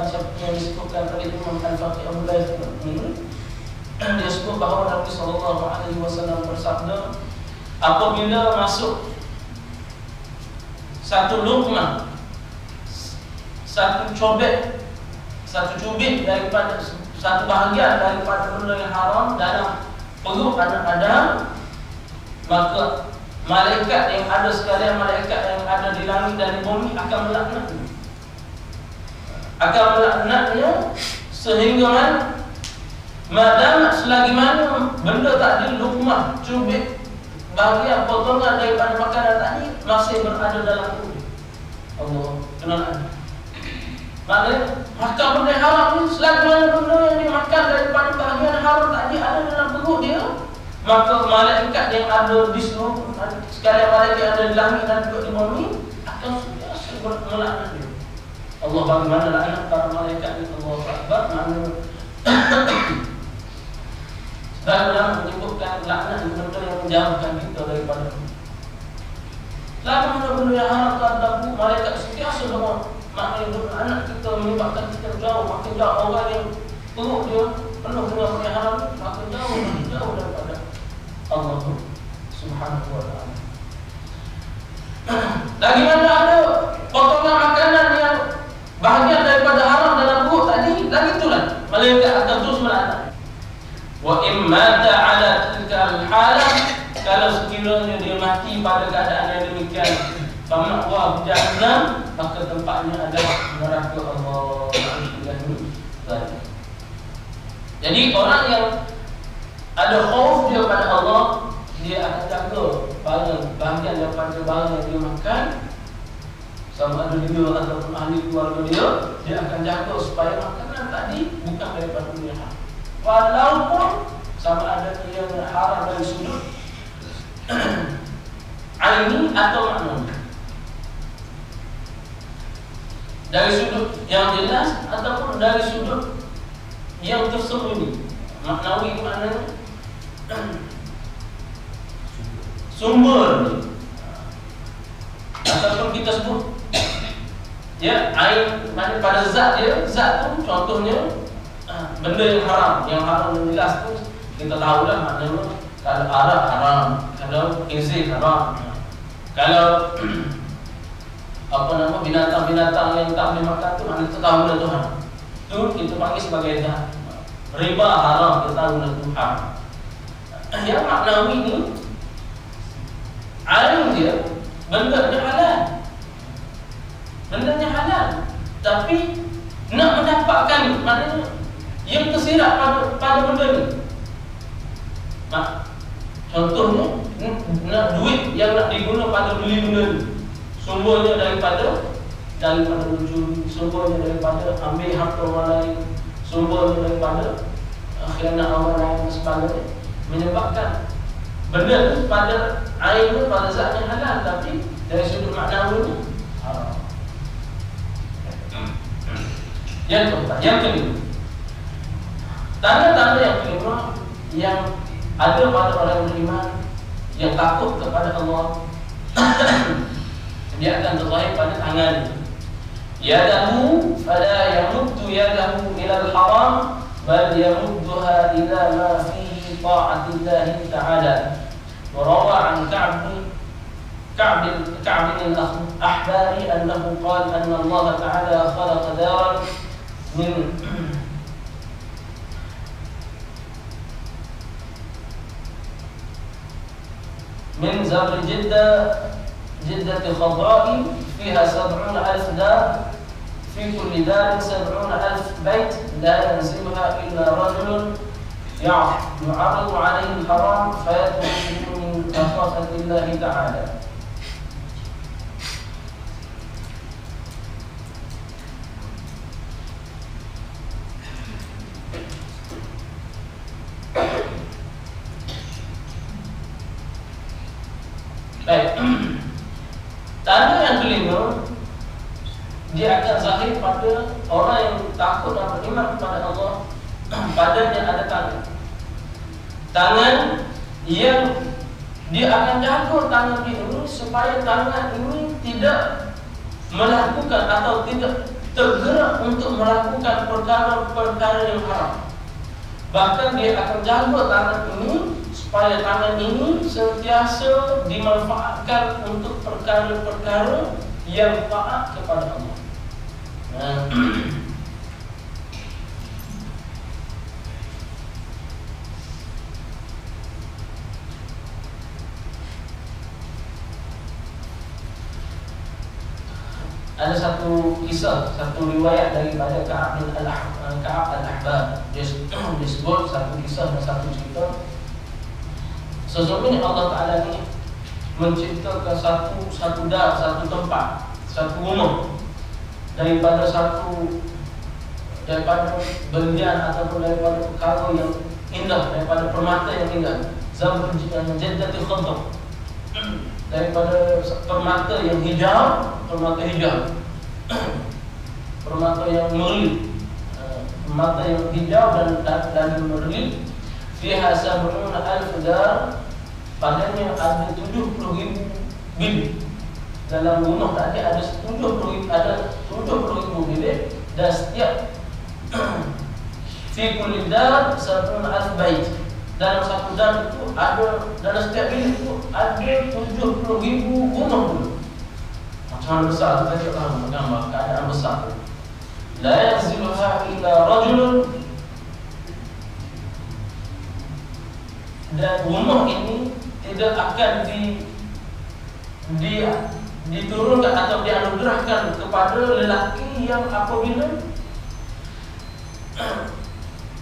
seperti yang disebutkan oleh Imam Al-Faqih Abu Layth ini, dia sebut bahawa Nabi SAW bersabda, apabila masuk satu luqmah, satu cubit daripada satu bahagian daripada benda yang haram dalam perut anak Adam, maka malaikat yang ada sekalian, malaikat yang ada di langit dan di bumi akan melaknatnya sehingga madam selagi mana benda tadi, luqmah, cubit, bahagian potongan daripada makanan tadi masih berada dalam perut. Allah kenal. Maknanya makan benda haram ni, selagi mana benda yang dimakan daripada bahagian haram tadi ada dalam perut dia, maka malaikat yang ada di seluruh sekalian malaikat yang ada di langit dan juga di bumi akan sentiasa melaknat dia. Allah bagaimana laknat para malaikat ni, Allahu Akbar. Maknanya Dan ulama menyebutkan laknat itu benda yang menjauhkan kita daripada selama benda yang haram tak tabu, malaikat sentiasa dengan maknanya anak kita menyebabkan kita jauh, makin jauh orang yang perut dia penuh dengan benda yang haram, makin jauh daripada Allah Subhanahu wa ta'ala. Lagi mana ada potongan makanan yang bahagian daripada haram dalam perut tadi, lagi itulah malaikat akan terus melaknat. Wa imma ta'ala tilka al-halah, kalau sekiranya dia mati pada keadaan yang demikian, famakwa jahannam, maka tempatnya adalah neraka Allah. Jadi orang yang ada khauf dia pada Allah, dia akan jaga bahagian daripada barang yang dia makan, sama ada dia ataupun ahli keluarga dia akan jaga supaya makanan tadi bukan daripada dunia haram. Walaupun sama ada dia haram dari sudut aini atau makna, dari sudut yang jelas ataupun dari sudut yang tersembunyi. Maknawi maknanya sumber, ataupun kita sebut ya ain, maknanya pada zat dia, zat tu contohnya benda yang haram yang jelas tu kita tahulah maknanya. Kalau arak haram, kalau khinzir haram, kalau binatang-binatang yang tak boleh makan tu maknanya kita tahu dah tu haram. Tu kita panggil sebagai zat. Riba haram, kita tahu dah tu haram. Yang maknawi ni ain dia bendanya halal, tapi nak mendapatkan maknanya yang tersirat pada benda ni. Contohnya nak duit yang nak digunakan pada beli benda ni, sumbernya daripada mencuri, sumbernya daripada ambil harta orang lain, sumbernya daripada khianat orang lain dan sebagainya, menyebabkan benda tu pada air tu pada zatnya halal, tapi dari sudut maknawi ni haram. Yang kelima, tanda-tanda yang kelima yang ada pada orang beriman yang takut kepada Allah, dia akan terzahir pada tangan. Yadahu fala yamuddu yadahu ila al-haram, bal yamudduha ila ma fihi ta'atillah ta'ala. Wa rawa an Ka'b al-Ahbari annahu qala anna Allah ta'ala khalaqa daran من زر جدة خضراء فيها 70,000 دار، في كل دار 70,000 بيت لا ينزلها إلا رجل يعرض عليه الحرام فيترك من مخافة الله تعالى. Baik. Tanda yang kelima, dia akan zahir pada orang yang takut dan beriman kepada Allah. Padanya ada tangan yang dia akan jaga tangan ini supaya tangan ini tidak melakukan atau tidak tergerak untuk melakukan perkara-perkara yang haram. Bahkan dia akan jaga tangan ini supaya tangan ini sentiasa dimanfaatkan untuk perkara-perkara yang taat kepada Allah. Ada satu kisah, satu riwayat daripada Ka'b al-Ahbar. Dia sebut satu kisah dan satu cerita. Sesungguhnya Allah Ta'ala ni menciptakan satu tempat, satu rumah daripada berlian ataupun daripada perkara yang indah, daripada permata yang indah. Zamrud jaddatil khadr, daripada permata yang hijau, permata yang merli, permata yang hijau dan merli. fiha sab'una alf dar, padanya ada 70.000 bilik. Dalam gunung tadi ada 70.000 bilik, dan setiap fi kulli dar sab'una alf bait. Dalam satu dar itu ada, dalam setiap bilik itu ada 70.000 gunung dulu. Macam besar, kita tak tahu gambar keadaan besar. La yanziluha illa rajulun, dan gunung ini tidak akan diturunkan atau dianugerahkan kepada lelaki yang apabila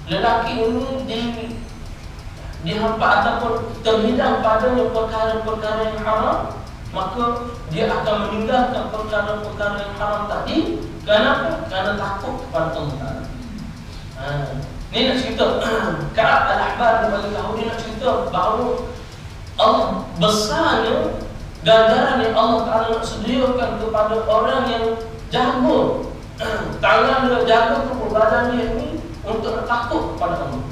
lelaki ini dihampa ataupun terhidang padanya perkara-perkara yang haram, maka dia akan meninggalkan perkara-perkara yang haram tadi. Kenapa? Kerana takut kepada Allah Ta'ala. Ini nak cerita Ka'ab al-Ahbar bagi tahu, dia nak cerita bahawa Allah besarnya ganjaran yang Allah Ta'ala nak sediakan kepada orang yang jaga tangan dia, jaga badan dia ini untuk takut kepada Allah,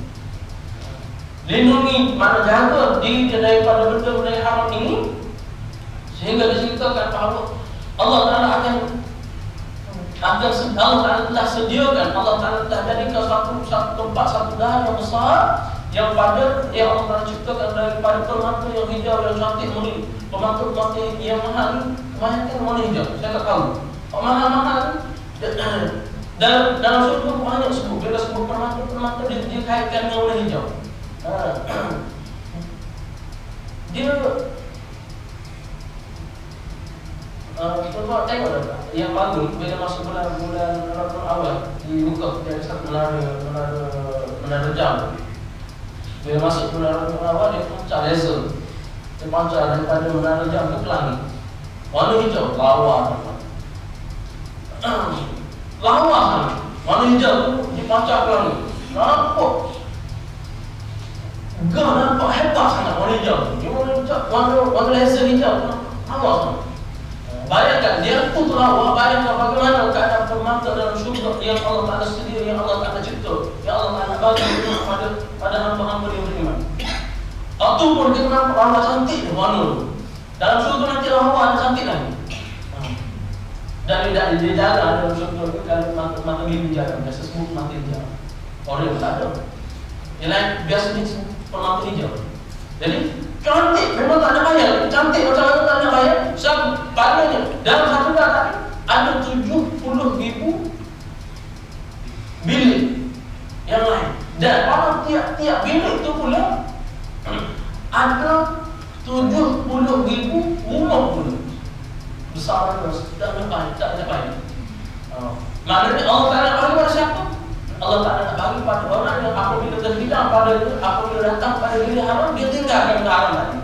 lindungi, mana jaga diri dia daripada benda-benda yang haram ini, sehingga diceritakan bahawa Allah Ta'ala akan Allah Ta'ala telah sediakan, Allah Ta'ala telah jadikan satu tempat, satu dahan yang besar, yang pada yang Allah Ta'ala ciptakan daripada permata yang hijau yang cantik murni. Permata yang mahal ni kebanyakan warna hijau, saya tak tahu mahal-mahal dalam surga banyak sebut. Bila sebut permata dia kaitkan dengan warna hijau. Dia Tuan-tuan tengok tak? Yang bagus bila masuk bulan Ramadan awal dibuka, dia ada satu menara jam. Bila masuk bulan Ramadan awal dia pancar laser. Dia pancar daripada menara jam ke langit. Warna hijau, lawa. Lawa sangat. Warna hijau tu dipancar ke langit. Nampak nampak hebat sangat warna hijau. Dia warna laser hijau. Lawa sangat. Bayangkan dia pun lawa, bayangkan bagaimana keadaan permata dalam syurga yang Allah Ta'ala sedia, yang Allah Ta'ala cipta, yang Allah Ta'ala bagi pada hamba-hamba yang beriman. Itu pun kita nampak lawa cantik warna. Dalam syurga nanti lawa cantik lagi. Dan dia jalan dalam syurga ni, kalau mata biru jalan, biasa sebut mata hijau. Orang tak ada. Yang lain biasa ni permata hijau. Jadi cantik, memang tak ada bayar. Cantik macam mana tak ada bayar? Sebab padanya dalam satu data ada 70.000 bilik yang lain. Dan pada tiap-tiap bilik itu pula ada 70.000 rumah pula. Besar terus, tak ada bayar. Maknanya Allah Ta'ala bagi pada siapa? Allah Ta'ala nak bagi pada orang yang apabila terhidang pada dia, apabila datang pada diri haram, dia tinggalkan haram tadi.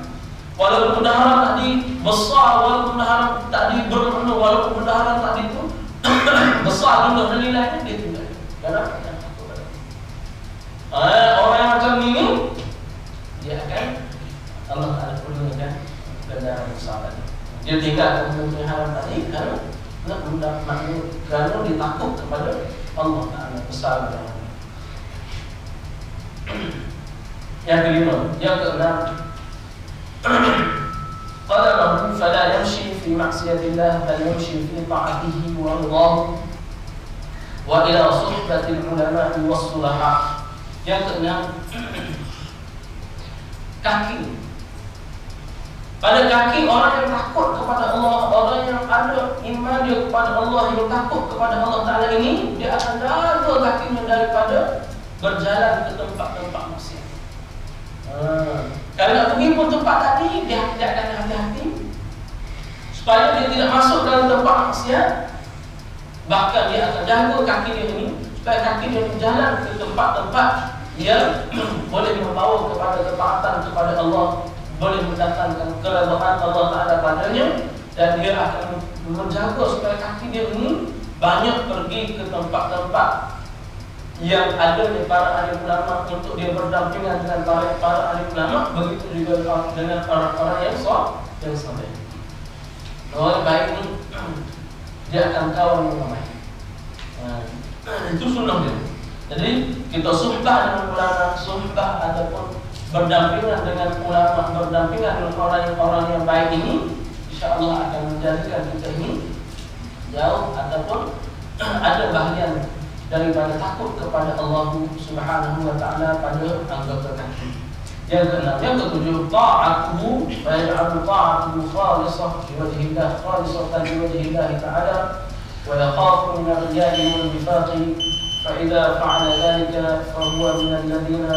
Walaupun benda haram tadi besar, walaupun benda haram tadi bermakna, walaupun benda haram tadi itu besar jumlah dan nilainya, dia tinggalkan. Kenapa? Orang yang macam ini, dia akan Allah Ta'ala perlukan ganjaran besar tadi. Dia tinggalkan benda haram tadi kerana dia takut kepada Allah Ta'ala besar dan yang kelima, yang keenam, qadamahu fala yamshi fi ma'siyatillah bal yamshi fi ta'atihi wa ridahu wa ila suhbatil ulama'i was sulaha. Yang keenam, kaki. Pada kaki orang yang takut kepada Allah, orang yang ada iman dia kepada Allah, yang takut kepada Allah Ta'ala ini, dia akan jaga kakinya daripada berjalan ke tempat-tempat maksiat. Kalau nak pergi pun tempat tadi, dia akan hati-hati supaya dia tidak masuk dalam tempat maksiat. Bahkan dia akan jaga kaki dia ini supaya kaki dia berjalan ke tempat-tempat yang boleh membawa kepada ketaatan kepada Allah, boleh mendatangkan keredaan Allah Ta'ala padanya, dan dia akan menjaga supaya kaki dia ini banyak pergi ke tempat-tempat yang ada di para alim ulama untuk dia berdampingan dengan para alim ulama. Begitu juga dengan orang-orang yang saleh. Orang baik ini dia akan kawan yang ramai. Itu sunnah dia. Jadi kita sumpah dengan ulama, sumpah ataupun berdampingan dengan ulama, berdampingan dengan orang-orang yang baik ini, insya Allah akan menjadikan kita ini jauh ataupun ada bahagian daripada takut kepada Allah Subhanahu wa taala pada anggota kaki. Yang keenam, yang ketujuh, ta'atuhu wa yaj'alu ta'atuhu khalisah liwajhillah, khalisatan liwajhillah ta'ala wa yakhafu min ar-riya'i wal nifaqi fa idza fa'ala dhalika fa huwa min alladhina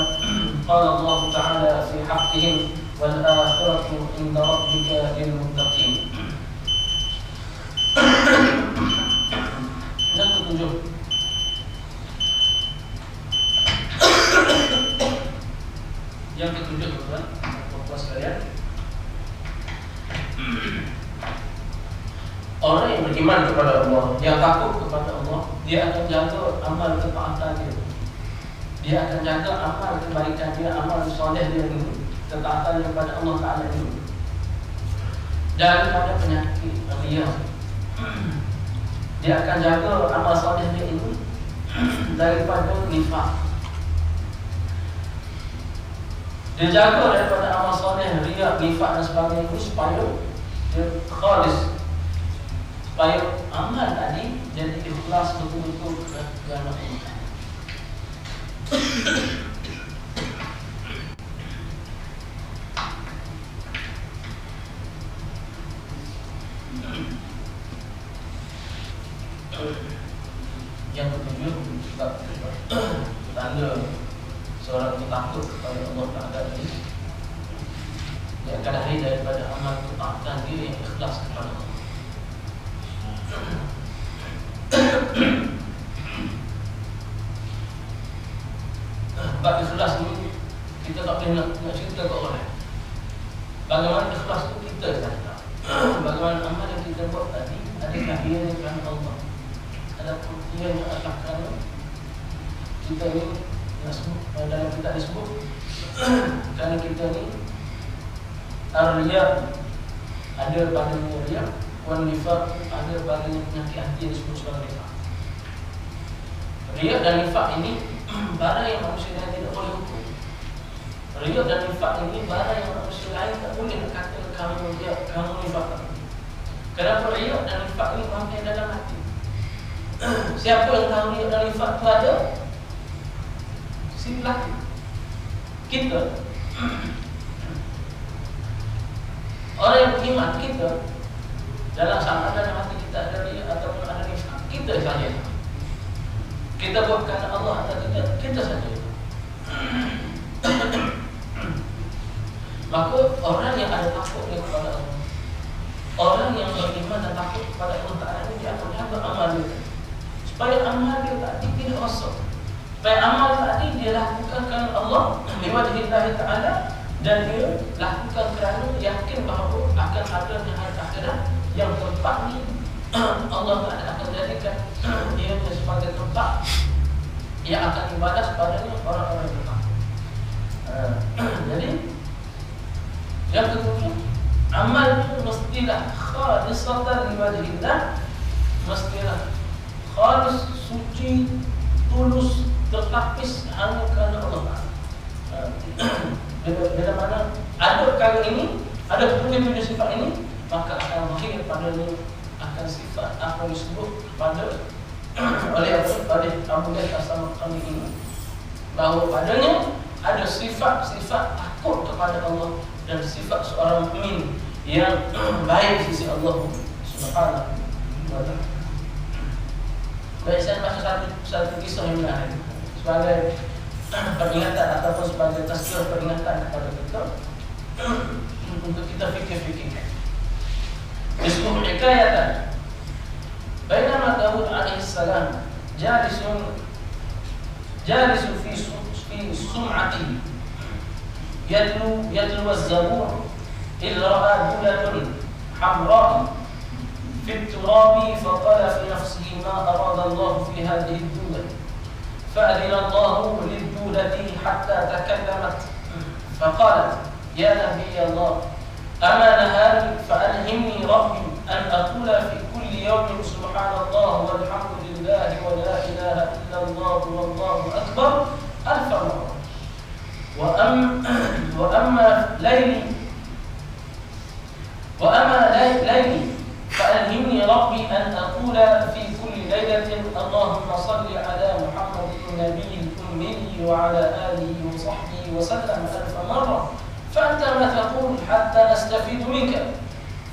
qala Allah ta'ala fi haqqihim wal akhiratu 'inda rabbika lil muttaqin. Yang ketujuh, yang ketujuh, teman-teman, bapak sekalian, orang yang beriman kepada Allah, yang takut kepada Allah, dia akan jaga amal ketaatan dia. Dia akan jaga amal kebaikan dia, amal soleh dia ini, ketaatan kepada Allah Taala ini. Daripada penyakit riya, dia akan jaga amal soleh dia ini daripada nifaq. Dia jaga daripada amal soleh, riya, nifaq dan sebagainya itu supaya dia khalis, supaya amal tadi jadi ikhlas betul-betul kerana Allah. Yang ketujuh, tanda seorang itu takut kepada Allah Ta'ala ini, dia akan lahir daripada amal ketaatan dia yang ikhlas kepada Allah. Bab ikhlas ni kita tak boleh nak cerita ke orang. Bagaimana ikhlas tu kita kata. Bagaimana amal yang kita buat tadi, adakah ia kerana Allah? Adakah ia adalah kerana kita ni dalam kitab disebut kerana kita ni ar-riya, ada padanya riya, wan nifaq, ada padanya penyakit hati yang disebut sebagai nifaq. Riya dan nifaq ini barang yang manusia lain tidak boleh hukum. Riya dan nifaq ini barang yang manusia lain tak boleh nak kata kamu riya, kamu nifaq. Kenapa riya dan nifaq ini mampir dalam hati? Siapa yang tahu riya dan nifaq itu ada? Si pelaku, kita. Orang yang beriman, kita dalam sama dalam hati kita ada riya ataupun ada nifaq, kita saja. Kita buat kerana Allah atau tidak, kita saja. Maka orang yang ada takut kepada Allah, orang yang beriman dan takut kepada Allah Ta'ala ini, dia akan jaga amal dia, supaya amal dia tadi tidak rosak, supaya amal tadi dia lakukan kerana Allah liwajhillah Ta'ala, dan dia lakukan kerana yakin bahawa akan ada hari akhirat yang tempat ni Allah Ta'ala akan jadikan dia sebagai tempat yang akan ibadah kepadanya orang-orang yang bertakwa. Jadi yang ketujuh, amal itu mestilah khalisatan liwajhillah, mestilah khalis, suci, tulus, tertapis hanya kerana Allah Ta'ala. Bila mana ada perkara ini, ada tujuh sifat ini, maka akan lahir padanya akan sifat apa yang disebut pada oleh Abu Dhabi As-Samarqandi ini, bahawa padanya ada sifat-sifat takut kepada Allah dan sifat seorang mukmin yang baik di sisi Allah Subhanahu wa taala. Baik, saya baca satu kisah yang menarik sebagai peringatan ataupun sebagai tazkirah peringatan kepada kita untuk kita fikir-fikir. Disebut hikayatan, bainama Daud alaihi salam jalisun fi sum'atihi yatlu az-zabur إذ رأى دولة حمراء في التراب فقال في نفسه ما أراد الله في هذه الدولة فأذن الله للدولة حتى تكلمت فقالت يا نبي الله أما نهاري فألهمني ربي أن أقول في كل يوم سبحان الله والحمد لله ولا إله إلا الله والله أكبر 1000 مرة وأما ليلي فألهمني ربي أن أقول في كل ليلة اللهم صل على محمد النبي الأمي وعلى آله وصحبه وسلم 1000 مرة فأنت ما تقول حتى أستفيد منك.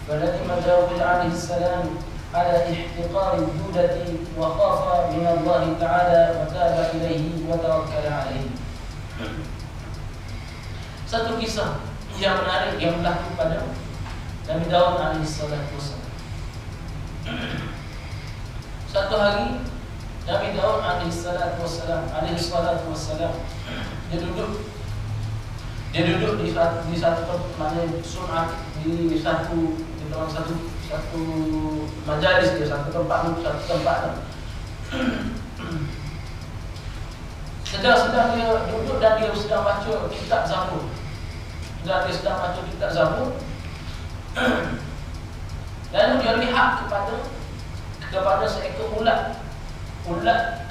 فندم داود عليه السلام على احتقار الدودة وخاف من الله تعالى وتاب إليه وتوكل عليه. Satu kisah yang menarik yang berlaku pada Nabi Daud alaihissalam. Satu hari Nabi Daud alaihissalam dia duduk di satu mana sunat di dalam satu majalis, di satu tempat. Sedang dia duduk dan dia sedang baca kitab Zabur. Lalu dia lihat kepada seekor ulat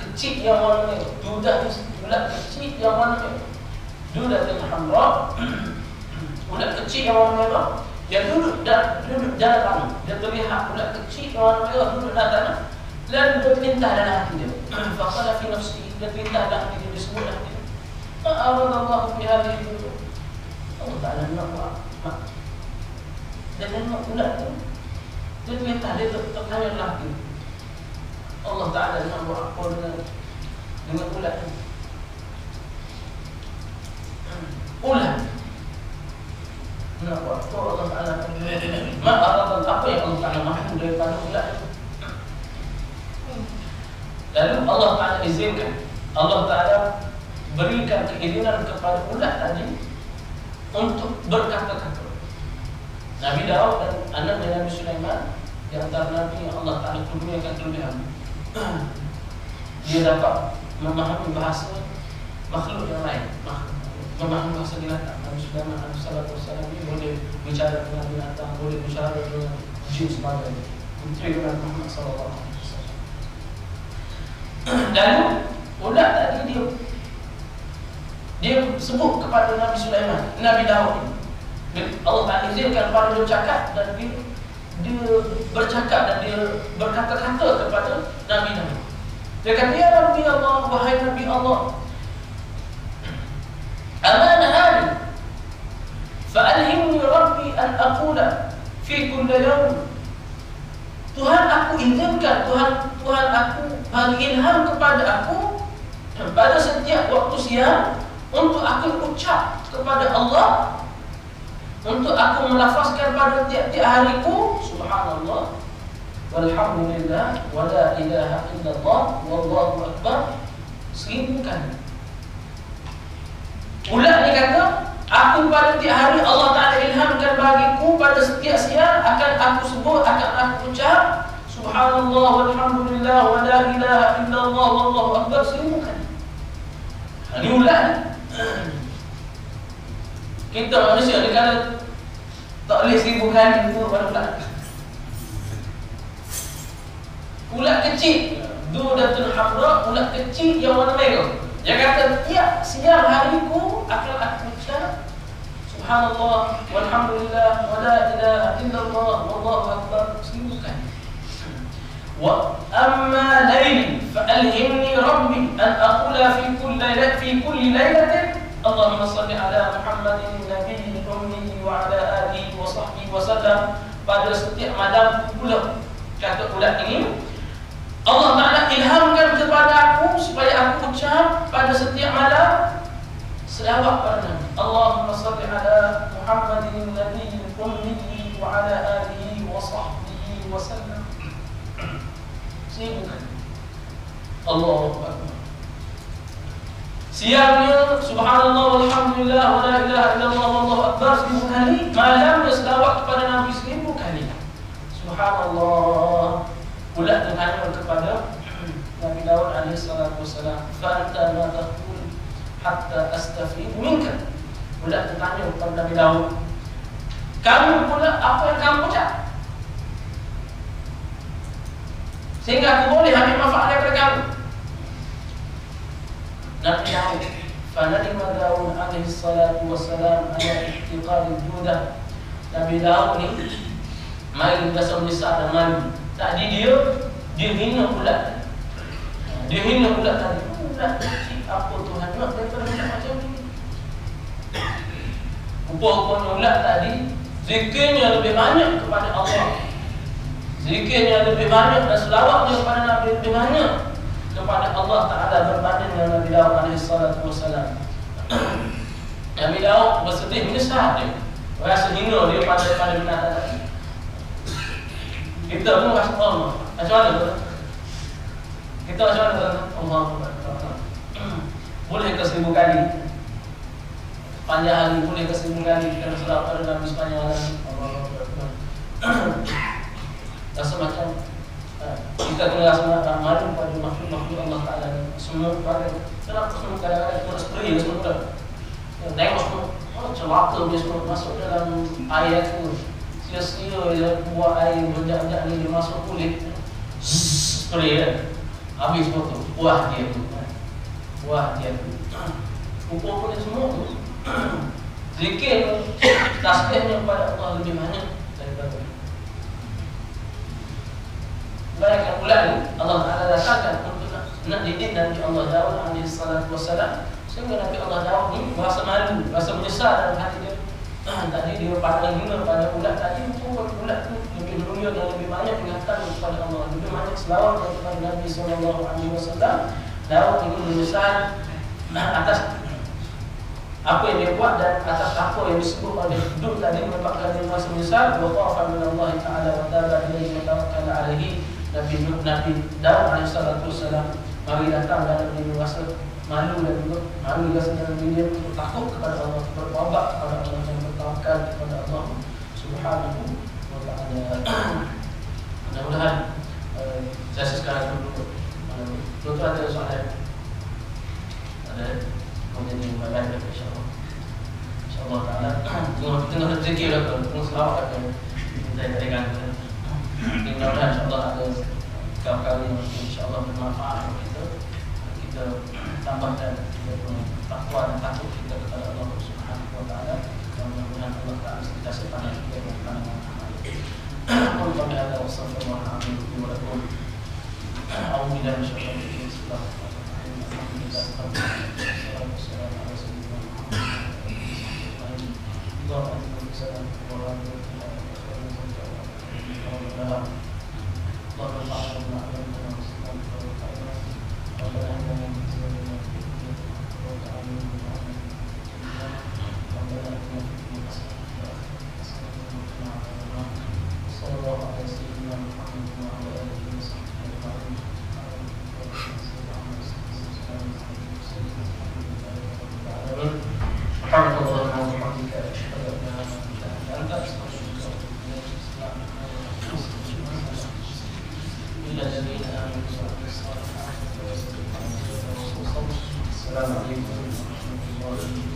kecil yang warna merah. Ulat kecil yang warna merah. Dudatul hamra. Ulat kecil yang warna merah. Dia duduk dalam tanah. Dia terlihat ulat kecil yang warna merah duduk dalam tanah. Lalu dia perintah dalam hati dia. Faqala fi nafsihi, dia perintah dalam hati dia, disebut dalam hati dia. Ma'aradallahu fi hadhihi dunya. Allah Ta'ala nak buat. Dan nak ulat tu. Dia perintah, dia tertanya dalam hati. Allah Ta'ala nak buat apa dengan ulat tu. Ulat nak buat apa Allah Ta'ala. Ma'aradallahu, apa yang Allah Ta'ala mahu daripada ulat tu. Lalu Allah Ta'ala izinkan, Allah Ta'ala berikan keizinan kepada ulat tadi untuk berkata-kata. Nabi Daud dan anaknya Nabi Sulaiman, di antara Nabi yang Allah Ta'ala kurniakan kelebihan, dia dapat memahami bahasa makhluk yang lain, memahami bahasa binatang. Nabi Sulaiman alaihissalam ini boleh bicara dengan binatang, boleh bicara dengan jin sebagainya. Putri dengan Muhammad SAW. Lalu ulat tadi dia sebut kepada Nabi Sulaiman, Nabi Daud ini. Allah Ta'ala izinkan pada dia bercakap dan dia bercakap dan dia berkata-kata kepada Nabi Daud. Dia kata, ya Rabbi Allah, wahai Nabi Allah, amana hali fa'alhimni Rabbi an aqula fi kulli yawm. Tuhan, aku izinkan, Tuhan aku bagi ilham kepada aku pada setiap waktu siang untuk aku ucap kepada Allah, untuk aku melafazkan pada tiap-tiap hariku subhanallah walhamdulillah wa la ilaha illallah wallahu akbar 1000 kali. Ulat ni kata, aku pada tiap hari Allah Ta'ala ilhamkan bagiku pada setiap siang akan aku sebut, akan aku ucap subhanallah walhamdulillah wa la ilaha illallah wallahu akbar 1000 kali. Ini ulat ni. Kita manusia ni kalau tak boleh 1000 kali itu pada ulat. Ulat kecil, dudatul hamra, ulat kecil yang warna merah. Dia kata, tiap siang hariku akan aku ucap subhanallah walhamdulillah wa la ilaha illallah wallahu akbar 1000 kali. Wa amma layli fa'alhimni rabbi an aqula fi kulli laylatin Allahumma salli ala Muhammadin nabiyil ummi wa ala alihi wa sahbihi wa sallam. Pada setiap malam pula, kata ulat ini, Allah Ta'ala ilhamkan kepada aku supaya aku ucap pada setiap malam selawat pada Nabi. Allahumma salli ala Muhammadin nabiyil ummi wa ala alihi wa sahbihi wa sallam. 1000 kali. Allahu Akbar. Siangnya subhanallah walhamdulillah wa la ilaha illallah wallahu akbar 1000 kali. Malamnya selawat kepada Nabi 1000 kali. Subhanallah. Ulat bertanya kepada Nabi Daud alaihissalam, fa anta ma taqul hatta astafid minka. Ulat bertanya kepada Nabi Daud, kamu pula apa yang kamu ucap sehingga aku boleh ambil manfaat daripada kamu. Nabi Daud, فندم داود عليه الصلاة والسلام على احتقار الجودة. Nabi Daud ni main dasar besar dan malu. Tadi dia hina pula. Dia hina pula tadi. Pula kecil apa Tuhan nak daripada budak macam ni. Rupa-rupanya ulat tadi zikirnya lebih banyak kepada Allah. Zikirnya lebih banyak dan selawatnya kepada Nabi lebih banyak kepada Allah Ta'ala berbanding dengan Nabi Daud alaihissalam. Nabi Daud bersedih menyesal dia, rasa hina dia pada binatang tadi. Kita pun rasa Allah. Macam mana tu? Kita macam mana tu? Allah boleh ke 1000 kali, panjang hari boleh ke 1000 kali kita berselawat pada Nabi sepanjang hari. Rasa macam kita kena rasa malu pada makhluk-makhluk Allah Ta'ala ni. Semua pada kenapa semua kadang-kadang kita spray semua tu. Tengok semua celaka dia semua masuk dalam air tu. Sia-sia dia buat air bejak-bejak ni dia masuk kulit. Spray kan. Habis semua tu. Buah dia tu. Rupa-rupa dia semua tu. Zikir tasbihnya kepada Allah lebih banyak daripada mereka pula ni Allah Ta'ala datangkan untuk nak didik Nabi Allah Daud alaihissalam, sehingga Nabi Allah Daud ni merasa malu, rasa menyesal dalam hati dia. Tadi dia pandang hina pada ulat tadi, ulat tu lebih mulia dan lebih banyak ingatan kepada Allah, lebih banyak selawat kepada Nabi SAW. Daud ini menyesal atas apa yang dia buat dan atas apa yang disebut oleh Hud tadi menyebabkan dia merasa menyesal. Wa khafa min Allah Ta'ala wa taba ilaihi wa tawakkala alaihi. Nabi Daud alaihissalam mari datang dan dia merasa malu dan juga malu rasa dalam diri dia untuk takut kepada Allah, bertaubat kepada Allah dan bertawakal kepada Allah Subhanahu wa Ta'ala. Mudah-mudahan saya sekarang dulu tuan ada soalan, ada kemudian badan insya-Allah. Insya-Allah Ta'ala tengah rezeki dah tengah selawat akan saya berikan. Mudah-mudahan insya-Allah ada kali yang insya-Allah bermanfaat untuk kita tambahkan takwa dan takut kita kepada Allah Subhanahu wa Ta'ala. Mudah-mudahan Allah Ta'ala kita sepatutnya kita berkenan dengan amal. Allahumma hadza wa sallallahu alaihi wa sallam. A'udzu billahi minasyaitonir Assalamualaikum warahmatullahi wabarakatuh.